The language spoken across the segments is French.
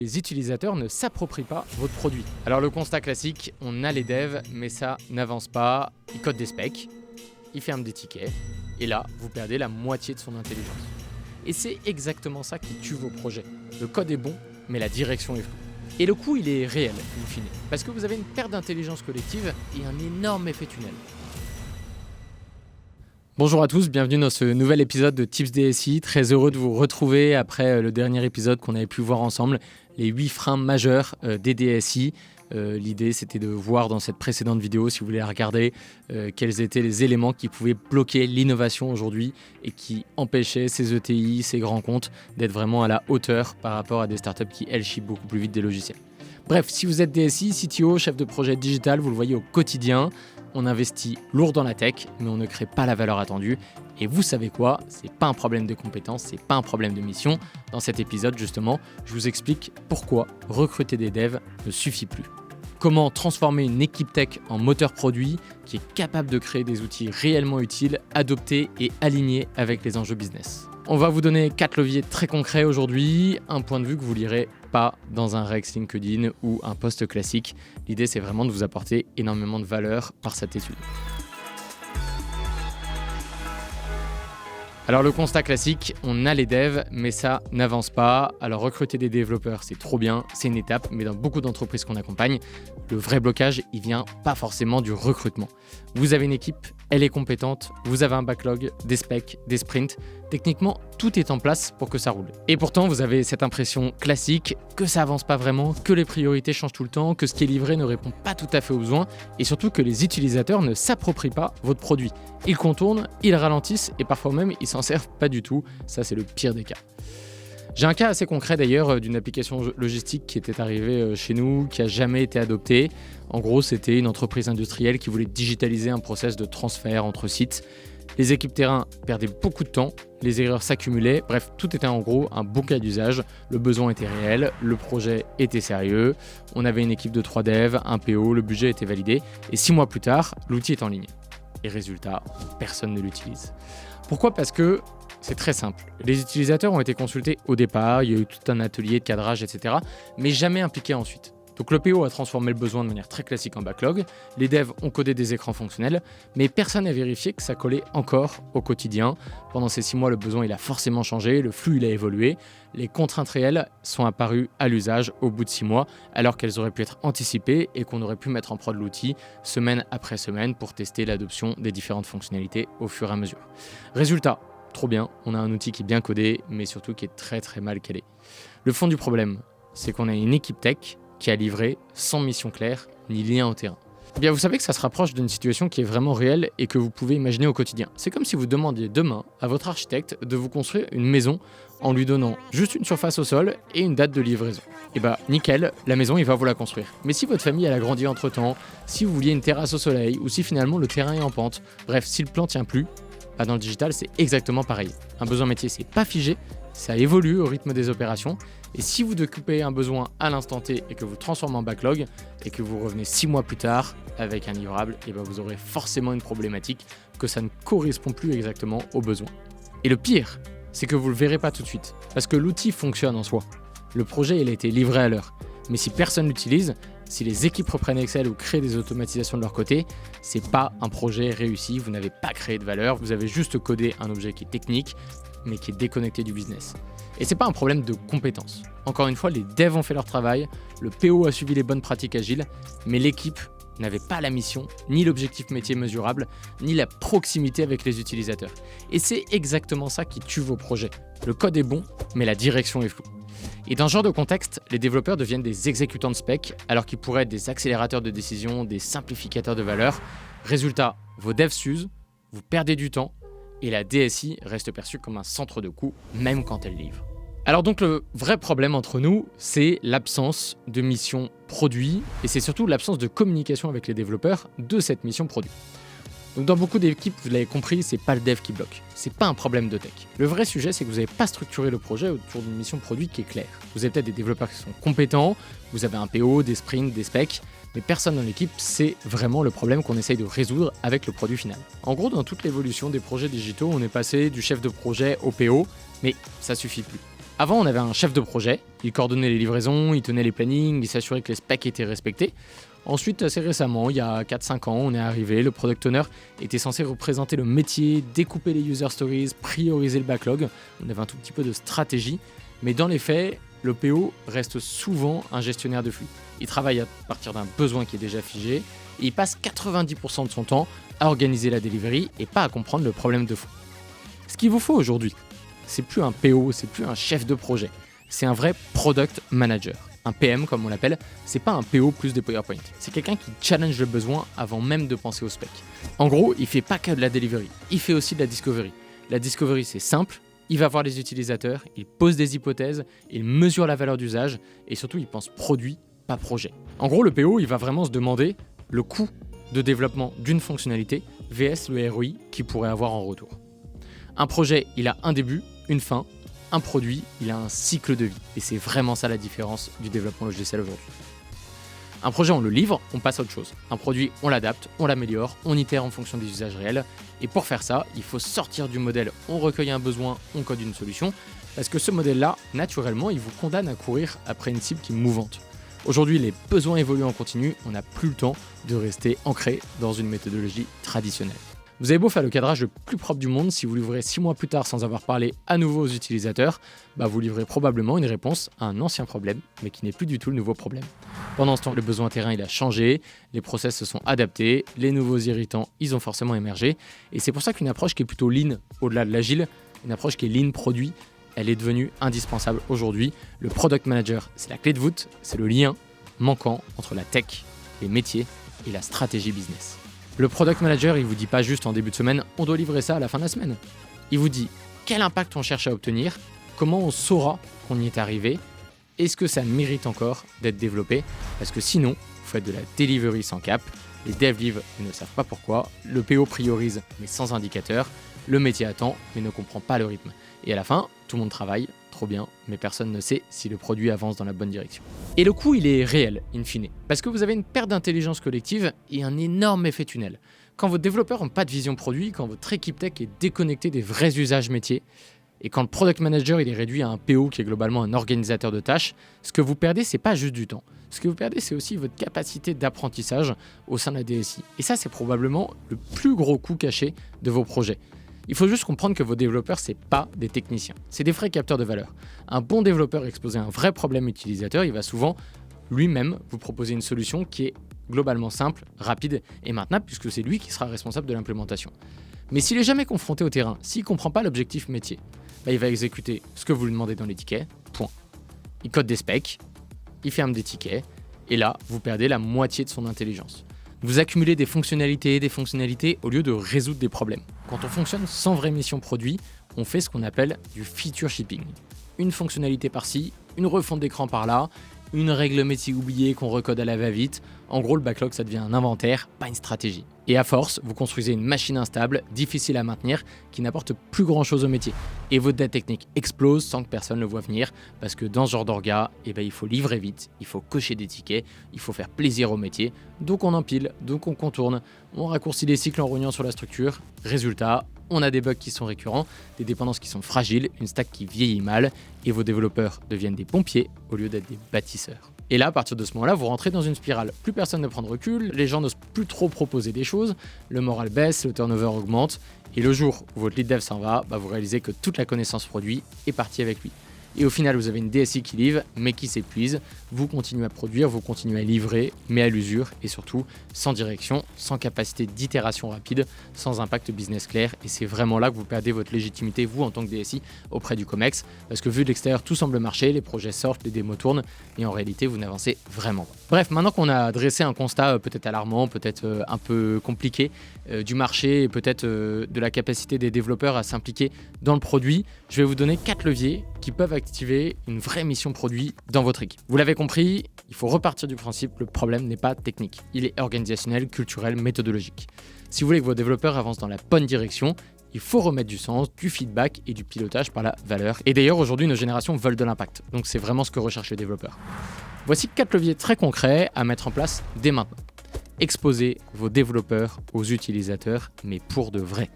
Les utilisateurs ne s'approprient pas votre produit. Alors le constat classique, on a les devs, mais ça n'avance pas. Ils codent des specs, ils ferment des tickets, et là, vous perdez la moitié de son intelligence. Et c'est exactement ça qui tue vos projets. Le code est bon, mais la direction est floue. Et le coût, il est réel, in fine, parce que vous avez une perte d'intelligence collective et un énorme effet tunnel. Bonjour à tous, bienvenue dans ce nouvel épisode de Tips DSI. Très heureux de vous retrouver après le dernier épisode qu'on avait pu voir ensemble, les 8 freins majeurs des DSI. L'idée, c'était de voir dans cette précédente vidéo, si vous voulez la regarder, quels étaient les éléments qui pouvaient bloquer l'innovation aujourd'hui et qui empêchaient ces ETI, ces grands comptes, d'être vraiment à la hauteur par rapport à des startups qui, elles, shippent beaucoup plus vite des logiciels. Bref, si vous êtes DSI, CTO, chef de projet digital, vous le voyez au quotidien, on investit lourd dans la tech, mais on ne crée pas la valeur attendue. Et vous savez quoi ? C'est pas un problème de compétences, c'est pas un problème de mission. Dans cet épisode, justement, je vous explique pourquoi recruter des devs ne suffit plus. Comment transformer une équipe tech en moteur produit qui est capable de créer des outils réellement utiles, adoptés et alignés avec les enjeux business. On va vous donner 4 leviers très concrets aujourd'hui, un point de vue que vous lirez pas dans un Rex LinkedIn ou un post classique. L'idée, c'est vraiment de vous apporter énormément de valeur par cette étude. Alors le constat classique, on a les devs, mais ça n'avance pas. Alors recruter des développeurs, c'est trop bien, c'est une étape, mais dans beaucoup d'entreprises qu'on accompagne, le vrai blocage, il vient pas forcément du recrutement. Vous avez une équipe, elle est compétente, vous avez un backlog, des specs, des sprints. Techniquement, tout est en place pour que ça roule. Et pourtant, vous avez cette impression classique que ça avance pas vraiment, que les priorités changent tout le temps, que ce qui est livré ne répond pas tout à fait aux besoins, et surtout que les utilisateurs ne s'approprient pas votre produit. Ils contournent, ils ralentissent, et parfois même, ils s'en servent pas du tout. Ça, c'est le pire des cas. J'ai un cas assez concret d'ailleurs d'une application logistique qui était arrivée chez nous, qui n'a jamais été adoptée. En gros, c'était une entreprise industrielle qui voulait digitaliser un process de transfert entre sites. Les équipes terrain perdaient beaucoup de temps, les erreurs s'accumulaient, bref, tout était en gros un bon cas d'usage. Le besoin était réel, le projet était sérieux, on avait une équipe de 3 devs, un PO, le budget était validé, et 6 mois plus tard, l'outil est en ligne. Et résultat, personne ne l'utilise. Pourquoi ? Parce que c'est très simple. Les utilisateurs ont été consultés au départ, il y a eu tout un atelier de cadrage, etc., mais jamais impliqués ensuite. Donc le PO a transformé le besoin de manière très classique en backlog, les devs ont codé des écrans fonctionnels, mais personne n'a vérifié que ça collait encore au quotidien. Pendant ces 6 mois, le besoin il a forcément changé, le flux il a évolué, les contraintes réelles sont apparues à l'usage au bout de 6 mois, alors qu'elles auraient pu être anticipées et qu'on aurait pu mettre en prod l'outil semaine après semaine pour tester l'adoption des différentes fonctionnalités au fur et à mesure. Résultat, trop bien, on a un outil qui est bien codé, mais surtout qui est très très mal calé. Le fond du problème, c'est qu'on a une équipe tech qui a livré sans mission claire ni lien au terrain. Eh bien, vous savez que ça se rapproche d'une situation qui est vraiment réelle et que vous pouvez imaginer au quotidien. C'est comme si vous demandiez demain à votre architecte de vous construire une maison en lui donnant juste une surface au sol et une date de livraison. Et bah nickel, la maison il va vous la construire. Mais si votre famille elle a grandi entre temps, si vous vouliez une terrasse au soleil ou si finalement le terrain est en pente, bref, si le plan tient plus, bah dans le digital c'est exactement pareil. Un besoin métier c'est pas figé, ça évolue au rythme des opérations. Et si vous découpez un besoin à l'instant T et que vous transformez en backlog et que vous revenez 6 mois plus tard avec un livrable, et ben vous aurez forcément une problématique que ça ne correspond plus exactement aux besoins. Et le pire, c'est que vous ne le verrez pas tout de suite parce que l'outil fonctionne en soi. Le projet il a été livré à l'heure. Mais si personne l'utilise, si les équipes reprennent Excel ou créent des automatisations de leur côté, c'est pas un projet réussi, vous n'avez pas créé de valeur, vous avez juste codé un objet qui est technique mais qui est déconnecté du business. Et c'est pas un problème de compétences. Encore une fois, les devs ont fait leur travail, le PO a suivi les bonnes pratiques agiles, mais l'équipe n'avait pas la mission, ni l'objectif métier mesurable, ni la proximité avec les utilisateurs. Et c'est exactement ça qui tue vos projets. Le code est bon, mais la direction est floue. Et dans ce genre de contexte, les développeurs deviennent des exécutants de spec, alors qu'ils pourraient être des accélérateurs de décision, des simplificateurs de valeur. Résultat, vos devs s'usent, vous perdez du temps, et la DSI reste perçue comme un centre de coût, même quand elle livre. Alors donc le vrai problème entre nous, c'est l'absence de mission produit, et c'est surtout l'absence de communication avec les développeurs de cette mission produit. Donc dans beaucoup d'équipes, vous l'avez compris, c'est pas le dev qui bloque, c'est pas un problème de tech. Le vrai sujet, c'est que vous n'avez pas structuré le projet autour d'une mission produit qui est claire. Vous avez peut-être des développeurs qui sont compétents, vous avez un PO, des sprints, des specs, mais personne dans l'équipe sait vraiment le problème qu'on essaye de résoudre avec le produit final. En gros, dans toute l'évolution des projets digitaux, on est passé du chef de projet au PO, mais ça suffit plus. Avant, on avait un chef de projet, il coordonnait les livraisons, il tenait les plannings, il s'assurait que les specs étaient respectés. Ensuite, assez récemment, il y a 4-5 ans, on est arrivé, le product owner était censé représenter le métier, découper les user stories, prioriser le backlog. On avait un tout petit peu de stratégie, mais dans les faits, le PO reste souvent un gestionnaire de flux. Il travaille à partir d'un besoin qui est déjà figé, et il passe 90% de son temps à organiser la delivery et pas à comprendre le problème de fond. Ce qu'il vous faut aujourd'hui, c'est plus un PO, c'est plus un chef de projet, c'est un vrai product manager. Un PM comme on l'appelle, c'est pas un PO plus des PowerPoint. C'est quelqu'un qui challenge le besoin avant même de penser au spec. En gros, il fait pas que de la delivery, il fait aussi de la discovery. La discovery, c'est simple, il va voir les utilisateurs, il pose des hypothèses, il mesure la valeur d'usage et surtout il pense produit, pas projet. En gros, le PO, il va vraiment se demander le coût de développement d'une fonctionnalité vs le ROI qu'il pourrait avoir en retour. Un projet, il a un début, une fin. Un produit, il a un cycle de vie. Et c'est vraiment ça la différence du développement logiciel aujourd'hui. Un projet, on le livre, on passe à autre chose. Un produit, on l'adapte, on l'améliore, on itère en fonction des usages réels. Et pour faire ça, il faut sortir du modèle on recueille un besoin, on code une solution. Parce que ce modèle-là, naturellement, il vous condamne à courir après une cible qui est mouvante. Aujourd'hui, les besoins évoluent en continu, on n'a plus le temps de rester ancré dans une méthodologie traditionnelle. Vous avez beau faire le cadrage le plus propre du monde, si vous livrez 6 mois plus tard sans avoir parlé à nouveau aux utilisateurs, vous livrez probablement une réponse à un ancien problème, mais qui n'est plus du tout le nouveau problème. Pendant ce temps, le besoin terrain il a changé, les process se sont adaptés, les nouveaux irritants ils ont forcément émergé, et c'est pour ça qu'une approche qui est plutôt lean au-delà de l'agile, une approche qui est lean produit, elle est devenue indispensable aujourd'hui. Le product manager, c'est la clé de voûte, c'est le lien manquant entre la tech, les métiers et la stratégie business. Le product manager, il vous dit pas juste en début de semaine, on doit livrer ça à la fin de la semaine. Il vous dit quel impact on cherche à obtenir, comment on saura qu'on y est arrivé, est-ce que ça mérite encore d'être développé, parce que sinon, vous faites de la delivery sans cap, les devs livrent et ne savent pas pourquoi, le PO priorise mais sans indicateur, le métier attend mais ne comprend pas le rythme. Et à la fin, tout le monde travaille, trop bien, mais personne ne sait si le produit avance dans la bonne direction. Et le coût, il est réel, in fine, parce que vous avez une perte d'intelligence collective et un énorme effet tunnel. Quand vos développeurs n'ont pas de vision produit, quand votre équipe tech est déconnectée des vrais usages métiers, et quand le product manager il est réduit à un PO qui est globalement un organisateur de tâches, ce que vous perdez, c'est pas juste du temps. Ce que vous perdez, c'est aussi votre capacité d'apprentissage au sein de la DSI. Et ça, c'est probablement le plus gros coût caché de vos projets. Il faut juste comprendre que vos développeurs, c'est pas des techniciens, c'est des vrais capteurs de valeur. Un bon développeur exposé un vrai problème utilisateur, il va souvent lui-même vous proposer une solution qui est globalement simple, rapide et maintenable, puisque c'est lui qui sera responsable de l'implémentation. Mais s'il n'est jamais confronté au terrain, s'il ne comprend pas l'objectif métier, il va exécuter ce que vous lui demandez dans les tickets, point. Il code des specs, il ferme des tickets, et là, vous perdez la moitié de son intelligence. Vous accumulez des fonctionnalités au lieu de résoudre des problèmes. Quand on fonctionne sans vraie mission produit, on fait ce qu'on appelle du feature shipping. Une fonctionnalité par-ci, une refonte d'écran par-là, une règle métier oubliée qu'on recode à la va-vite. En gros, le backlog, ça devient un inventaire, pas une stratégie. Et à force, vous construisez une machine instable, difficile à maintenir, qui n'apporte plus grand-chose au métier. Et votre dette technique explose sans que personne ne le voie venir, parce que dans ce genre d'orga, il faut livrer vite, il faut cocher des tickets, il faut faire plaisir au métier. Donc on empile, donc on contourne, on raccourcit les cycles en rognant sur la structure. Résultat, on a des bugs qui sont récurrents, des dépendances qui sont fragiles, une stack qui vieillit mal, et vos développeurs deviennent des pompiers au lieu d'être des bâtisseurs. Et là, à partir de ce moment-là, vous rentrez dans une spirale. Plus personne ne prend de recul, les gens n'osent plus trop proposer des choses, le moral baisse, le turnover augmente, et le jour où votre lead dev s'en va, vous réalisez que toute la connaissance produit est partie avec lui. Et au final, vous avez une DSI qui livre, mais qui s'épuise. Vous continuez à produire, vous continuez à livrer, mais à l'usure, et surtout sans direction, sans capacité d'itération rapide, sans impact business clair. Et c'est vraiment là que vous perdez votre légitimité, vous, en tant que DSI, auprès du COMEX. Parce que vu de l'extérieur, tout semble marcher, les projets sortent, les démos tournent, et en réalité, vous n'avancez vraiment pas. Bref, maintenant qu'on a dressé un constat peut-être alarmant, peut-être un peu compliqué du marché, et peut-être de la capacité des développeurs à s'impliquer dans le produit, je vais vous donner 4 leviers qui peuvent activer une vraie mission produit dans votre équipe. Vous l'avez compris, il faut repartir du principe que le problème n'est pas technique, il est organisationnel, culturel, méthodologique. Si vous voulez que vos développeurs avancent dans la bonne direction, il faut remettre du sens, du feedback et du pilotage par la valeur. Et d'ailleurs, aujourd'hui, nos générations veulent de l'impact, donc c'est vraiment ce que recherchent les développeurs. Voici 4 leviers très concrets à mettre en place dès maintenant. Exposez vos développeurs aux utilisateurs, mais pour de vrai.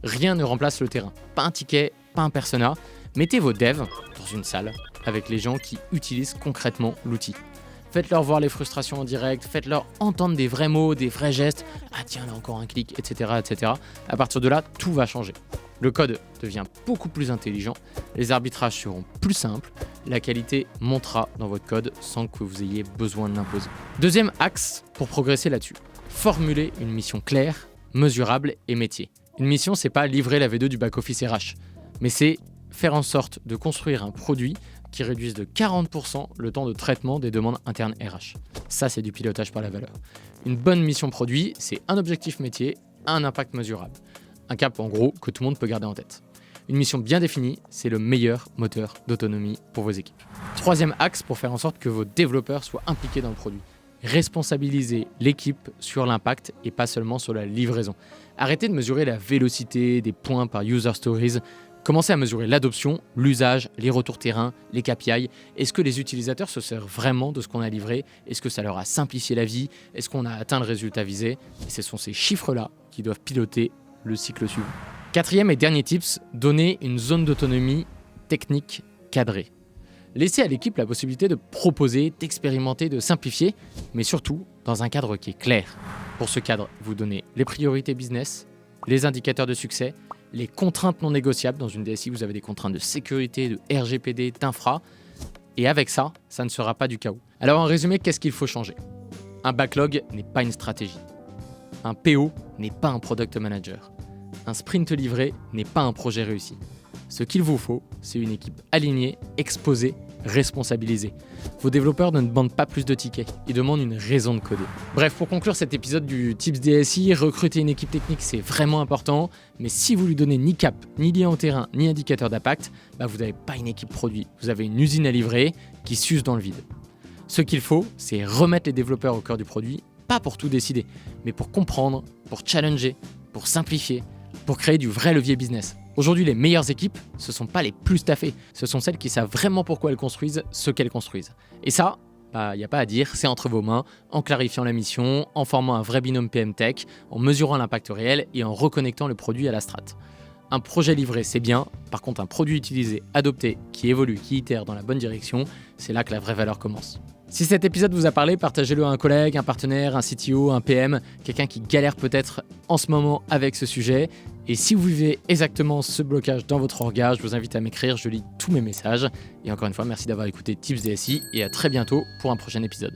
Rien ne remplace le terrain. Pas un ticket, pas un persona, Mettez vos devs dans une salle avec les gens qui utilisent concrètement l'outil. Faites-leur voir les frustrations en direct, faites-leur entendre des vrais mots, des vrais gestes. Ah tiens, là encore un clic, etc., etc. À partir de là, tout va changer. Le code devient beaucoup plus intelligent, les arbitrages seront plus simples, la qualité montera dans votre code sans que vous ayez besoin de l'imposer. Deuxième axe pour progresser là-dessus, formulez une mission claire, mesurable et métier. Une mission, c'est pas livrer la V2 du back-office RH, mais c'est faire en sorte de construire un produit qui réduise de 40% le temps de traitement des demandes internes RH. Ça, c'est du pilotage par la valeur. Une bonne mission produit, c'est un objectif métier, un impact mesurable. Un cap, en gros, que tout le monde peut garder en tête. Une mission bien définie, c'est le meilleur moteur d'autonomie pour vos équipes. Troisième axe pour faire en sorte que vos développeurs soient impliqués dans le produit. Responsabilisez l'équipe sur l'impact et pas seulement sur la livraison. Arrêtez de mesurer la vélocité des points par user stories. Commencez à mesurer l'adoption, l'usage, les retours terrain, les KPI. Est-ce que les utilisateurs se servent vraiment de ce qu'on a livré? Est-ce que ça leur a simplifié la vie? Est-ce qu'on a atteint le résultat visé? Et ce sont ces chiffres-là qui doivent piloter le cycle suivant. Quatrième et dernier tips, donnez une zone d'autonomie technique cadrée. Laissez à l'équipe la possibilité de proposer, d'expérimenter, de simplifier, mais surtout dans un cadre qui est clair. Pour ce cadre, vous donnez les priorités business, les indicateurs de succès, les contraintes non négociables. Dans une DSI, vous avez des contraintes de sécurité, de RGPD, d'infra. Et avec ça, ça ne sera pas du chaos. Alors en résumé, qu'est-ce qu'il faut changer? Un backlog n'est pas une stratégie. Un PO n'est pas un product manager. Un sprint livré n'est pas un projet réussi. Ce qu'il vous faut, c'est une équipe alignée, exposée, responsabilisée. Vos développeurs ne demandent pas plus de tickets, ils demandent une raison de coder. Bref, pour conclure cet épisode du Tips DSI, recruter une équipe technique, c'est vraiment important, mais si vous lui donnez ni cap, ni lien au terrain, ni indicateur d'impact, vous n'avez pas une équipe produit, vous avez une usine à livrer qui s'use dans le vide. Ce qu'il faut, c'est remettre les développeurs au cœur du produit, pas pour tout décider, mais pour comprendre, pour challenger, pour simplifier, pour créer du vrai levier business. Aujourd'hui, les meilleures équipes, ce ne sont pas les plus staffées, ce sont celles qui savent vraiment pourquoi elles construisent ce qu'elles construisent. Et ça, il n'y a pas à dire, c'est entre vos mains, en clarifiant la mission, en formant un vrai binôme PM Tech, en mesurant l'impact réel et en reconnectant le produit à la strat. Un projet livré, c'est bien, par contre un produit utilisé, adopté, qui évolue, qui itère dans la bonne direction, c'est là que la vraie valeur commence. Si cet épisode vous a parlé, partagez-le à un collègue, un partenaire, un CTO, un PM, quelqu'un qui galère peut-être en ce moment avec ce sujet. Et si vous vivez exactement ce blocage dans votre orga, je vous invite à m'écrire, je lis tous mes messages. Et encore une fois, merci d'avoir écouté Tips DSI et à très bientôt pour un prochain épisode.